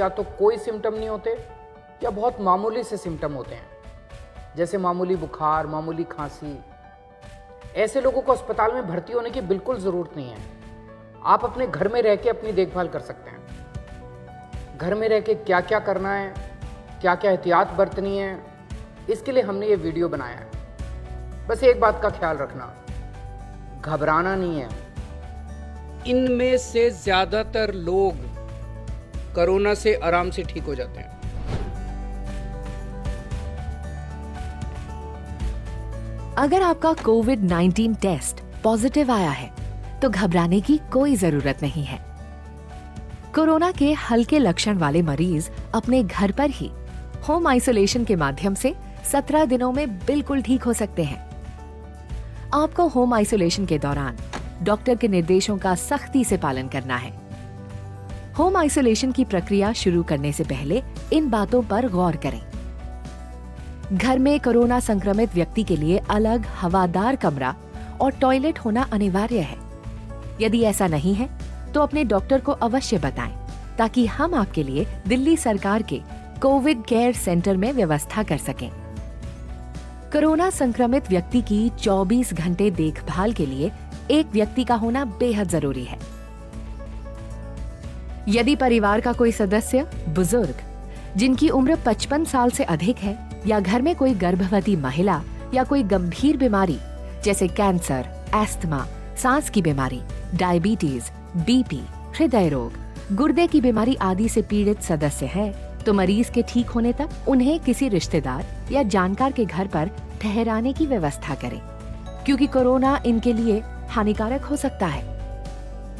या तो कोई सिम्टम नहीं होते या बहुत मामूली से सिम्टम होते हैं, जैसे मामूली बुखार, मामूली खांसी। ऐसे लोगों को अस्पताल में भर्ती होने की बिल्कुल ज़रूरत नहीं है। आप अपने घर में रह के अपनी देखभाल कर सकते हैं। घर में रह के क्या क्या करना है, क्या क्या एहतियात बरतनी है, इसके लिए हमने ये वीडियो बनाया है। बस एक बात का ख्याल रखना, घबराना नहीं है। इनमें से ज़्यादातर लोग कोरोना से आराम से ठीक हो जाते हैं। अगर आपका कोविड-19 टेस्ट पॉजिटिव आया है तो घबराने की कोई जरूरत नहीं है। कोरोना के हल्के लक्षण वाले मरीज अपने घर पर ही होम आइसोलेशन के माध्यम से 17 दिनों में बिल्कुल ठीक हो सकते हैं। आपको होम आइसोलेशन के दौरान डॉक्टर के निर्देशों का सख्ती से पालन करना है। होम आइसोलेशन की प्रक्रिया शुरू करने से पहले इन बातों पर गौर करें। घर में कोरोना संक्रमित व्यक्ति के लिए अलग हवादार कमरा और टॉयलेट होना अनिवार्य है। यदि ऐसा नहीं है तो अपने डॉक्टर को अवश्य बताएं ताकि हम आपके लिए दिल्ली सरकार के कोविड केयर सेंटर में व्यवस्था कर सकें। कोरोना संक्रमित व्यक्ति की 24 घंटे देखभाल के लिए एक व्यक्ति का होना बेहद जरूरी है। यदि परिवार का कोई सदस्य बुजुर्ग जिनकी उम्र 55 साल से अधिक है या घर में कोई गर्भवती महिला या कोई गंभीर बीमारी जैसे कैंसर, एस्थमा, सांस की बीमारी, डायबिटीज, बीपी, हृदय रोग, गुर्दे की बीमारी आदि से पीड़ित सदस्य है तो मरीज के ठीक होने तक उन्हें किसी रिश्तेदार या जानकार के घर पर ठहराने की व्यवस्था करें, क्योंकि कोरोना इनके लिए हानिकारक हो सकता है।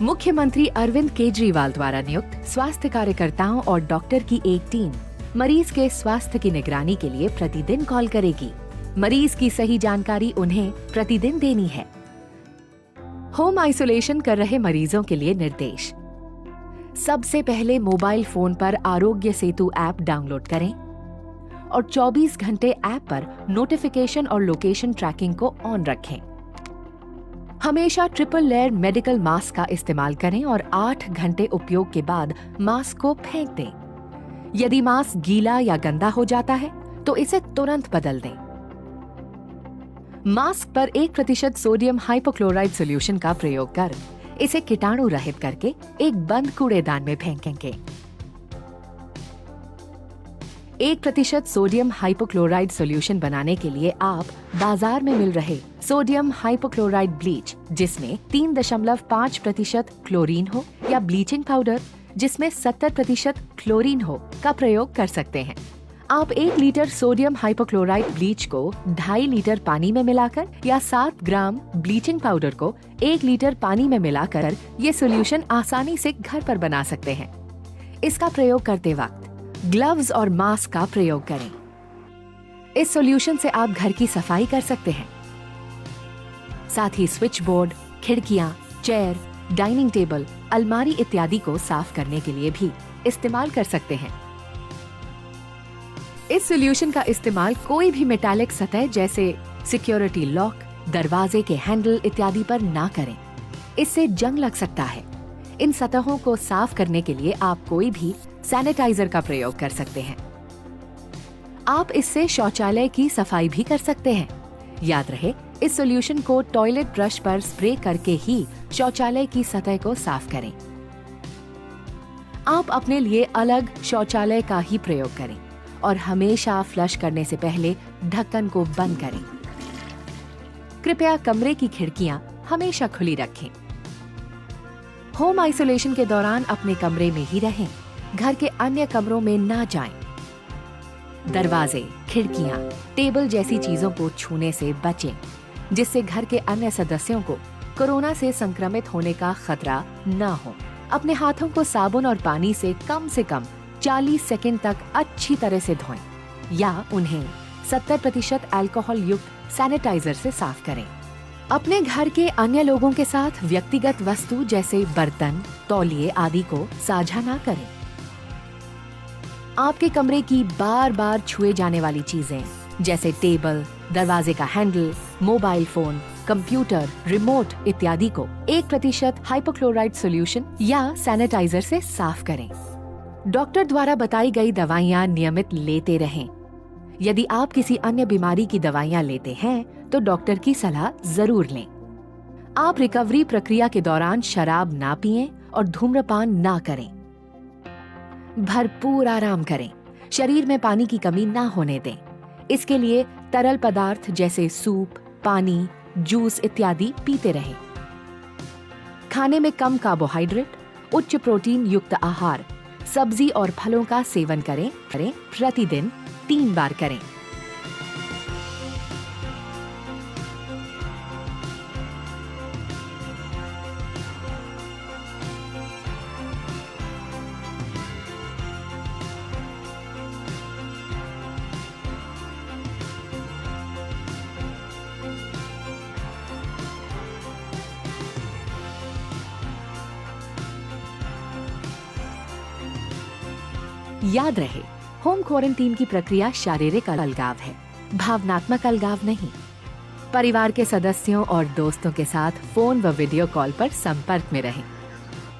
मुख्यमंत्री अरविंद केजरीवाल द्वारा नियुक्त स्वास्थ्य कार्यकर्ताओं और डॉक्टर की एक टीम मरीज के स्वास्थ्य की निगरानी के लिए प्रतिदिन कॉल करेगी। मरीज की सही जानकारी उन्हें प्रतिदिन देनी है। होम आइसोलेशन कर रहे मरीजों के लिए निर्देश। सबसे पहले मोबाइल फोन पर आरोग्य सेतु ऐप डाउनलोड करें और 24 घंटे ऐप पर नोटिफिकेशन और लोकेशन ट्रैकिंग को ऑन रखें। हमेशा ट्रिपल लेयर मेडिकल मास्क का इस्तेमाल करें और 8 घंटे उपयोग के बाद मास्क को फेंक दें। यदि मास्क गीला या गंदा हो जाता है तो इसे तुरंत बदल दें। मास्क पर 1% सोडियम हाइपोक्लोराइड सॉल्यूशन का प्रयोग कर इसे कीटाणु रहित करके एक बंद कूड़ेदान में फेंकेंगे। 1% सोडियम हाइपोक्लोराइड सॉल्यूशन बनाने के लिए आप बाजार में मिल रहे सोडियम हाइपोक्लोराइड ब्लीच जिसमें 3.5% क्लोरीन हो या ब्लीचिंग पाउडर जिसमें 70% क्लोरीन हो का प्रयोग कर सकते हैं। आप 1 लीटर सोडियम हाइपोक्लोराइड ब्लीच को 2.5 लीटर पानी में मिलाकर या 7 ग्राम ब्लीचिंग पाउडर को 1 लीटर पानी में मिलाकर ये सॉल्यूशन आसानी से घर पर बना सकते हैं। इसका प्रयोग करते वक्त ग्लव्स और मास्क का प्रयोग करें। इस सॉल्यूशन से आप घर की सफाई कर सकते हैं। साथ ही स्विच बोर्ड, खिड़कियां, चेयर, डाइनिंग टेबल, अलमारी इत्यादि को साफ करने के लिए भी इस्तेमाल कर सकते हैं। इस सॉल्यूशन का इस्तेमाल कोई भी मेटालिक सतह जैसे सिक्योरिटी लॉक, दरवाजे के हैंडल इत्यादि पर ना करें। इससे जंग लग सकता है। इन सतहों को साफ करने के लिए आप कोई भी सैनिटाइजर का प्रयोग कर सकते हैं। आप इससे शौचालय की सफाई भी कर सकते हैं। याद रहे, इस सॉल्यूशन को टॉयलेट ब्रश पर स्प्रे करके ही शौचालय की सतह को साफ करें। आप अपने लिए अलग शौचालय का ही प्रयोग करें और हमेशा फ्लश करने से पहले ढक्कन को बंद करें। कृपया कमरे की खिड़कियां हमेशा खुली रखें। होम आइसोलेशन के दौरान अपने कमरे में ही रहें, घर के अन्य कमरों में ना जाएं। दरवाजे, खिड़कियां, टेबल जैसी चीजों को छूने से बचें, जिससे घर के अन्य सदस्यों को कोरोना से संक्रमित होने का खतरा न हो। अपने हाथों को साबुन और पानी से कम 40 सेकंड तक अच्छी तरह से धोएं या उन्हें 70% अल्कोहल युक्त सैनिटाइजर से साफ करें। अपने घर के अन्य लोगों के साथ व्यक्तिगत वस्तु जैसे बर्तन, तौलिए आदि को साझा ना करें। आपके कमरे की बार बार छुए जाने वाली चीजें जैसे टेबल, दरवाजे का handle, mobile phone, computer, remote इत्यादि को 1% हाइपोक्लोराइड सॉल्यूशन या सैनिटाइजर से साफ करें। डॉक्टर द्वारा बताई गई दवाइयाँ नियमित लेते रहें। यदि आप किसी अन्य बीमारी की दवाइयाँ लेते हैं तो डॉक्टर की सलाह जरूर लें। आप रिकवरी प्रक्रिया के दौरान शराब ना पिएं और धूम्रपान ना करें। भरपूर आराम करें। शरीर में पानी की कमी ना होने दें। इसके लिए तरल पदार्थ जैसे सूप, पानी, जूस इत्यादि पीते रहें। खाने में कम कार्बोहाइड्रेट, उच्च प्रोटीन युक्त आहार, सब्जी और फलों का सेवन करें। प्रतिदिन 3 बार करें। याद रहे, होम क्वारंटीन की प्रक्रिया शारीरिक अलगाव है, भावनात्मक अलगाव नहीं। परिवार के सदस्यों और दोस्तों के साथ फोन व वीडियो कॉल पर संपर्क में रहें।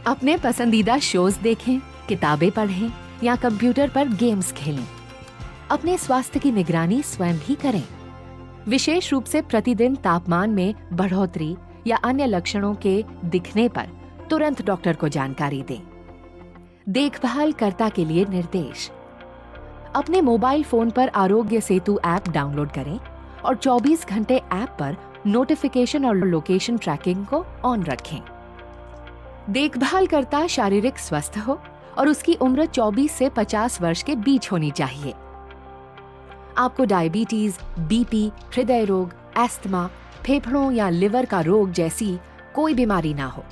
अपने पसंदीदा शोज देखें, किताबें पढ़ें या कंप्यूटर पर गेम्स खेलें। अपने स्वास्थ्य की निगरानी स्वयं भी करें। विशेष रूप से प्रतिदिन तापमान में बढ़ोतरी या अन्य लक्षणों के दिखने पर तुरंत डॉक्टर को जानकारी दें। देखभाल कर्ता के लिए निर्देश। अपने मोबाइल फोन पर आरोग्य सेतु ऐप डाउनलोड करें और 24 घंटे ऐप पर नोटिफिकेशन और लोकेशन ट्रैकिंग को ऑन रखें। देखभाल कर्ता शारीरिक स्वस्थ हो और उसकी उम्र 24 से 50 वर्ष के बीच होनी चाहिए। आपको डायबिटीज, बीपी, हृदय रोग, एस्थमा, फेफड़ों या लिवर का रोग जैसी कोई बीमारी ना हो,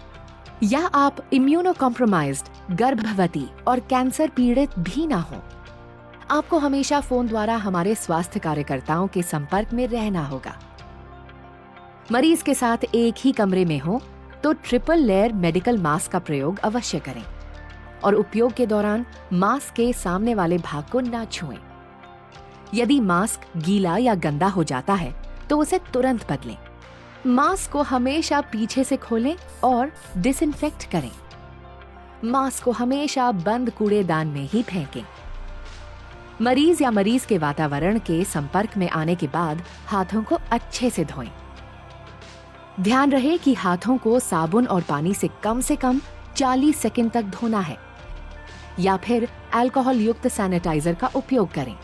या आप इम्यूनो कॉम्प्रोमाइज्ड, गर्भवती और कैंसर पीड़ित भी ना हो। आपको हमेशा फोन द्वारा हमारे स्वास्थ्य कार्यकर्ताओं के संपर्क में रहना होगा। मरीज के साथ एक ही कमरे में हो तो ट्रिपल लेयर मेडिकल मास्क का प्रयोग अवश्य करें और उपयोग के दौरान मास्क के सामने वाले भाग को ना छुएं। यदि मास्क गीला या गंदा हो जाता है तो उसे तुरंत बदलें। मास्क को हमेशा पीछे से खोलें और डिसइंफेक्ट करें। मास्क को हमेशा बंद कूड़ेदान में ही फेंकें। मरीज या मरीज के वातावरण के संपर्क में आने के बाद हाथों को अच्छे से धोएं। ध्यान रहे कि हाथों को साबुन और पानी से कम 40 सेकंड तक धोना है या फिर अल्कोहल युक्त सैनिटाइजर का उपयोग करें।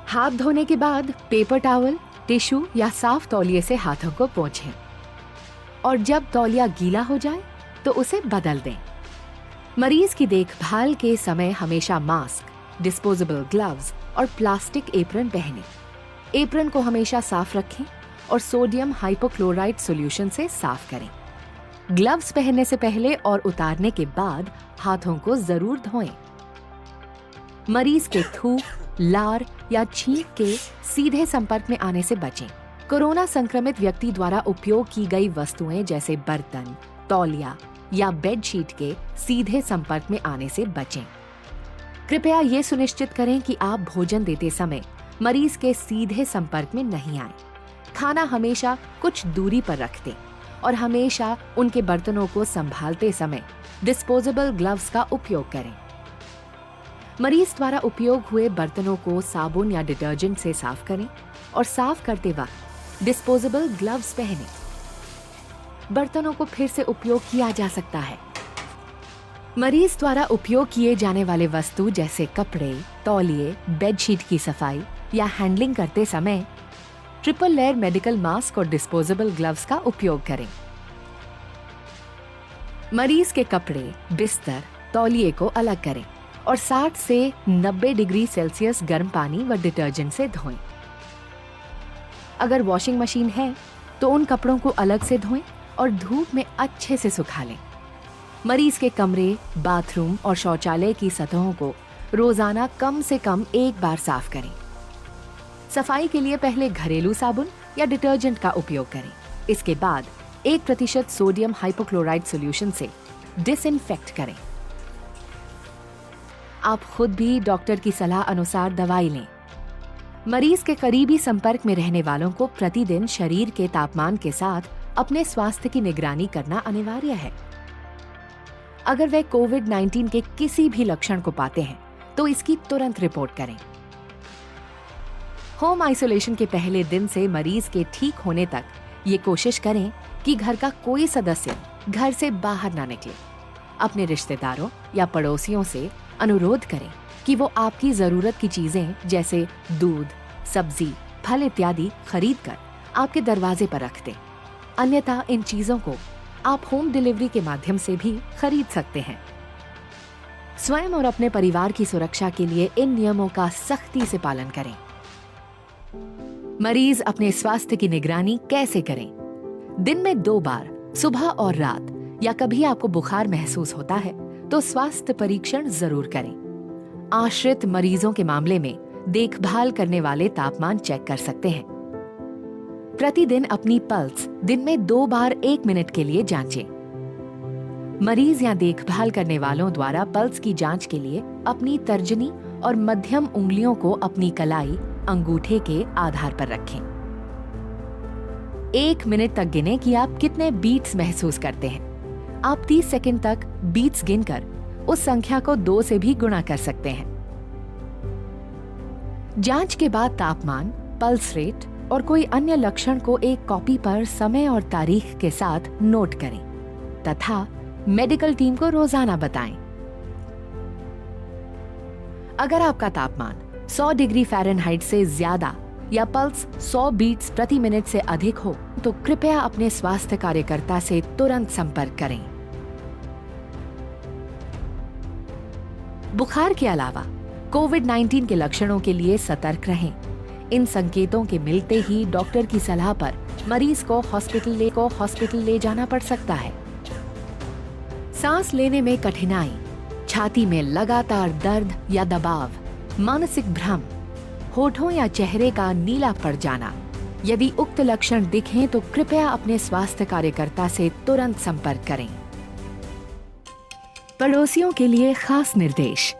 हाथ धोने के बाद पेपर टॉवल, टिश्यू या साफ तौलिए से हाथों को पोंछें और जब तौलिया गीला हो जाए तो उसे बदल दें। मरीज की देखभाल के समय हमेशा मास्क, डिस्पोजेबल ग्लव्स और प्लास्टिक एप्रन पहनें। एप्रन को हमेशा साफ रखें और सोडियम हाइपोक्लोराइड सॉल्यूशन से साफ करें। ग्लव्स पहनने से पहले और उतारने के बाद हाथों को जरूर धोएं। मरीज के थूक, लार या छींक के सीधे संपर्क में आने से बचें। कोरोना संक्रमित व्यक्ति द्वारा उपयोग की गई वस्तुएं जैसे बर्तन, तौलिया या बेडशीट के सीधे संपर्क में आने से बचें। कृपया ये सुनिश्चित करें कि आप भोजन देते समय मरीज के सीधे संपर्क में नहीं आए। खाना हमेशा कुछ दूरी पर रख दें और हमेशा उनके बर्तनों को संभालते समय डिस्पोजेबल ग्लव्स का उपयोग करें। मरीज द्वारा उपयोग हुए बर्तनों को साबुन या डिटर्जेंट से साफ करें और साफ करते वक्त डिस्पोजेबल ग्लव्स पहनें। बर्तनों को फिर से उपयोग किया जा सकता है। मरीज द्वारा उपयोग किए जाने वाले वस्तु जैसे कपड़े, तौलिए, बेडशीट की सफाई या हैंडलिंग करते समय ट्रिपल लेयर मेडिकल मास्क और डिस्पोजेबल ग्लव्स का उपयोग करें। मरीज के कपड़े, बिस्तर, तौलिए को अलग करें और 60 से 90 डिग्री सेल्सियस गर्म पानी व डिटर्जेंट से धोएं। अगर वॉशिंग मशीन है तो उन कपड़ों को अलग से धोएं और धूप में अच्छे से सुखा लें। मरीज के कमरे, बाथरूम और शौचालय की सतहों को रोजाना कम से कम 1 बार साफ करें। सफाई के लिए पहले घरेलू साबुन या डिटर्जेंट का उपयोग करें। इसके बाद 1% सोडियम हाइपोक्लोराइड सॉल्यूशन से डिसइंफेक्ट करें। आप खुद भी डॉक्टर की सलाह अनुसार दवाई लें। मरीज के करीबी संपर्क में रहने वालों को प्रतिदिन शरीर के तापमान के साथ अपने स्वास्थ्य की निगरानी करना अनिवार्य है। अगर वे कोविड-19 के किसी भी लक्षण को पाते हैं तो इसकी तुरंत रिपोर्ट करें। होम आइसोलेशन के पहले दिन से मरीज के ठीक होने तक ये कोशिश करें कि घर का कोई सदस्य घर से बाहर ना निकले। अपने रिश्तेदारों या पड़ोसियों से अनुरोध करें कि वो आपकी जरूरत की चीजें जैसे दूध, सब्जी, फल इत्यादि खरीद कर आपके दरवाजे पर रख दें। अन्यथा इन चीजों को आप होम डिलीवरी के माध्यम से भी खरीद सकते हैं। स्वयं और अपने परिवार की सुरक्षा के लिए इन नियमों का सख्ती से पालन करें। मरीज अपने स्वास्थ्य की निगरानी कैसे करें? दिन में 2 बार, सुबह और रात, या कभी आपको बुखार महसूस होता है तो स्वास्थ्य परीक्षण जरूर करें। आश्रित मरीजों के मामले में देखभाल करने वाले तापमान चेक कर सकते हैं। प्रतिदिन अपनी पल्स दिन में 2 बार 1 मिनट के लिए जांचें। मरीज या देखभाल करने वालों द्वारा पल्स की जांच के लिए अपनी तर्जनी और मध्यम उंगलियों को अपनी कलाई, अंगूठे के आधार पर रखें। 1 मिनट तक गिनें कि आप कितने बीट्स महसूस करते हैं। आप 30 सेकंड तक बीट्स गिनकर उस संख्या को 2 से भी गुणा कर सकते हैं। जांच के बाद तापमान, पल्स रेट और कोई अन्य लक्षण को एक कॉपी पर समय और तारीख के साथ नोट करें तथा मेडिकल टीम को रोजाना बताएं। अगर आपका तापमान 100 डिग्री फ़ारेनहाइट से ज्यादा या पल्स 100 बीट्स प्रति मिनट से अधिक हो तो कृपया अपने स्वास्थ्य कार्यकर्ता से तुरंत संपर्क करें। बुखार के अलावा कोविड-19 के लक्षणों के लिए सतर्क रहें। इन संकेतों के मिलते ही डॉक्टर की सलाह पर मरीज को हॉस्पिटल ले जाना पड़ सकता है। सांस लेने में कठिनाई, छाती में लगातार दर्द या दबाव, मानसिक भ्रम, होठों या चेहरे का नीला पड़ जाना, यदि उक्त लक्षण दिखें तो कृपया अपने स्वास्थ्य कार्यकर्ता से तुरंत संपर्क करें। पड़ोसियों के लिए खास निर्देश।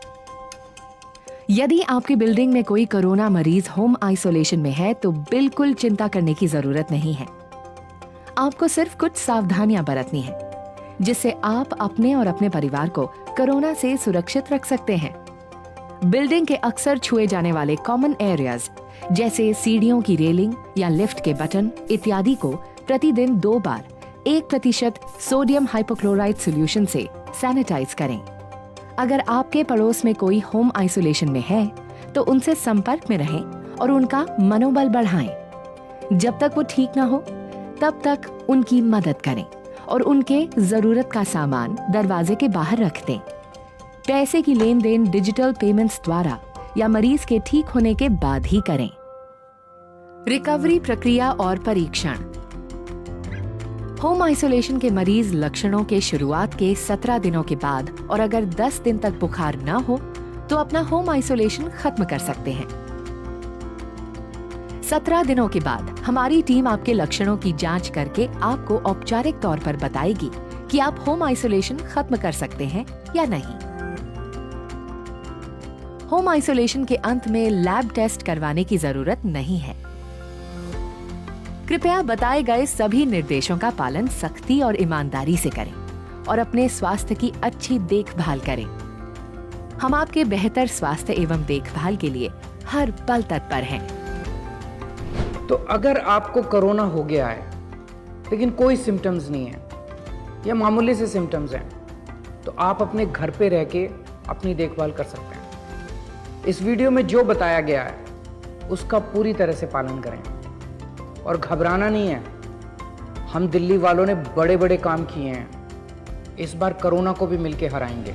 यदि आपकी बिल्डिंग में कोई कोरोना मरीज होम आइसोलेशन में है तो बिल्कुल चिंता करने की जरूरत नहीं है। आपको सिर्फ कुछ सावधानियां बरतनी है जिससे आप अपने और अपने परिवार को कोरोना से सुरक्षित रख सकते हैं। बिल्डिंग के अक्सर छुए जाने वाले कॉमन एरियाज जैसे सीढ़ियों की रेलिंग या लिफ्ट के बटन इत्यादि को प्रतिदिन 2 बार 1% सोडियम हाइपोक्लोराइड सॉल्यूशन से सैनिटाइज करें। अगर आपके पड़ोस में कोई होम आइसोलेशन में है तो उनसे संपर्क में रहें और उनका मनोबल बढ़ाएं। जब तक वो ठीक ना हो तब तक उनकी मदद करें और उनके जरूरत का सामान दरवाजे के बाहर रख दें। पैसे की लेन देन डिजिटल पेमेंट्स द्वारा या मरीज के ठीक होने के बाद ही करें। रिकवरी प्रक्रिया और परीक्षण। होम आइसोलेशन के मरीज लक्षणों के शुरुआत के 17 दिनों के बाद और अगर 10 दिन तक बुखार न हो तो अपना होम आइसोलेशन खत्म कर सकते हैं। 17 दिनों के बाद हमारी टीम आपके लक्षणों की जांच करके आपको औपचारिक तौर पर बताएगी कि आप होम आइसोलेशन खत्म कर सकते हैं या नहीं। होम आइसोलेशन के अंत में लैब टेस्ट करवाने की जरूरत नहीं है। कृपया बताए गए सभी निर्देशों का पालन सख्ती और ईमानदारी से करें और अपने स्वास्थ्य की अच्छी देखभाल करें। हम आपके बेहतर स्वास्थ्य एवं देखभाल के लिए हर पल तत्पर हैं। तो अगर आपको कोरोना हो गया है लेकिन कोई सिम्टम्स नहीं है या मामूली से सिम्टम्स हैं तो आप अपने घर पे रह के अपनी देखभाल कर सकते हैं। इस वीडियो में जो बताया गया है उसका पूरी तरह से पालन करें और घबराना नहीं है। हम दिल्ली वालों ने बड़े बड़े काम किए हैं, इस बार कोरोना को भी मिलके हराएंगे।